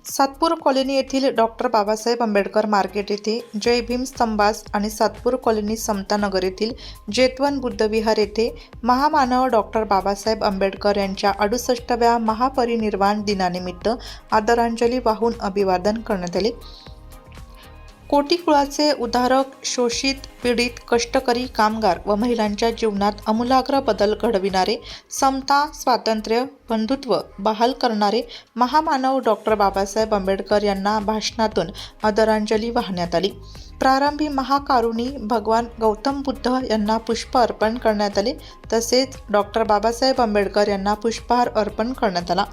Satpur colony येथील doctor Babasaheb Ambedkar market येथे जय भीम स्तंभास आणि सातपूर कॉलनी समतानगर येथील जेतवन बुद्धविहार येथे महामानव डॉक्टर बाबासाहेब आंबेडकर यांच्या 68व्या महापरिनिर्वाण दिनानिमित्त आदरांजली वाहून अभिवादन करण्यात आले। कोटी कुळाचे उद्धारक, शोषित, पीडित, कष्टकरी कामगार व महिलांच्या जीवनात आमूलाग्र बदल घडविणारे, समता, स्वातंत्र्य, बंधुत्व बहाल करणारे महामानव डॉक्टर बाबासाहेब आंबेडकर यांना भाषणातून आदरांजली वाहण्यात आली। प्रारंभी महाकारुणी भगवान गौतम बुद्ध यांना पुष्प अर्पण करण्यात आले, तसेच डॉक्टर बाबासाहेब आंबेडकर यांना पुष्पहार अर्पण करण्यात आला।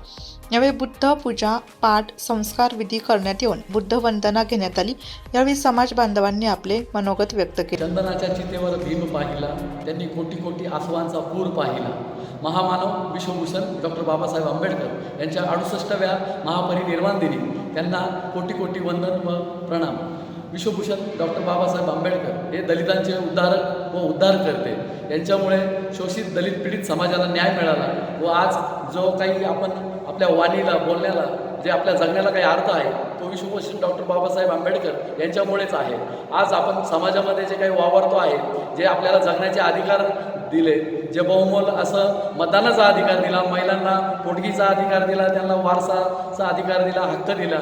यावेळी बुद्ध पूजा, पाठ, संस्कार विधी करण्यात येऊन बुद्ध वंदना घेण्यात आली। यावेळी समाज बांधवांनी आपले मनोगत व्यक्त केले। चंदनाच्या चितेवर भीम पाहिला, त्यांनी कोटी कोटी आसवांचा पूर पाहिला। महामानव विश्वभूषण डॉक्टर बाबासाहेब आंबेडकर यांच्या 68व्या महापरिनिर्वाण दिनी त्यांना कोटी कोटी वंदन व प्रणाम। विश्वभूषण डॉक्टर बाबासाहेब आंबेडकर हे दलितांचे उद्धारक व उद्धारकर्ते, यांच्यामुळे शोषित, दलित, पीडित समाजाला न्याय मिळाला व आज जो काही आपण आपल्या वाणीला, बोलण्याला, जे आपल्या जगण्याला काही अर्थ आहे तो विश्वभूषण डॉक्टर बाबासाहेब आंबेडकर यांच्यामुळेच आहे। आज आपण समाजामध्ये जे काही वावरतो आहे, जे आपल्याला जगण्याचे अधिकार दिले, जे बहुमोल असं मतदानाचा अधिकार दिला, महिलांना पोटगीचा अधिकार दिला, त्यांना वारसाचा अधिकार दिला, हक्क दिला,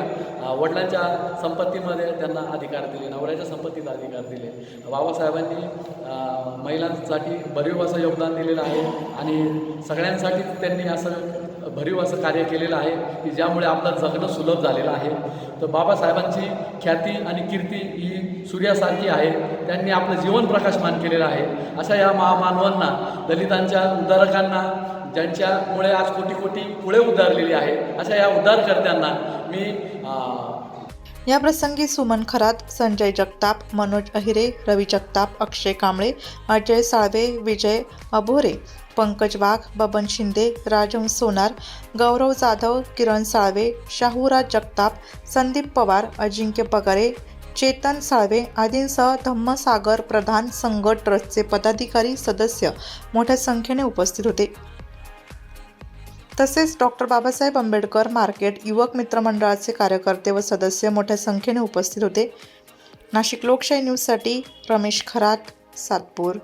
वडिलांच्या संपत्तीमध्ये त्यांना अधिकार दिले, नवऱ्याच्या संपत्तीचा अधिकार दिले। बाबासाहेबांनी महिलांसाठी भरीव असं योगदान दिलेलं आहे आणि सगळ्यांसाठी त्यांनी असं भरीव असं कार्य केलेलं आहे की ज्यामुळे आपलं जगणं सुलभ झालेलं आहे। तर बाबासाहेबांची ख्याती आणि कीर्ती ही सूर्यासारखी आहे, त्यांनी आपलं जीवन प्रकाशमान केलेलं आहे। अशा या महामानवांना, दलितांच्या उद्धारकांना, ज्यांच्यामुळे आज कोटी कोटी कुळे उद्धारलेली आहे, अशा या उद्धारकर्त्यांना मी या प्रसंगी सुमन खरात, संजय जगताप, मनोज अहिरे, रवी जगताप, अक्षय कांबळे, अजय साळवे, विजय अभोरे, पंकज वाघ, बबन शिंदे, राजहंस सोनार, गौरव जाधव, किरण साळवे, शाहूराज जगताप, संदीप पवार, अजिंक्य पगारे, चेतन साळवे आदींसह धम्मसागर प्रधान संघ ट्रस्टचे पदाधिकारी, सदस्य मोठ्या संख्येने उपस्थित होते। तसेच डॉक्टर बाबासाहेब आंबेडकर मार्केट युवक मित्र मंडळाचे कार्यकर्ते व सदस्य मोठ्या संख्येने उपस्थित होते। नाशिक लोकशाही न्यूजसाठी रमेश खरात, सातपूर।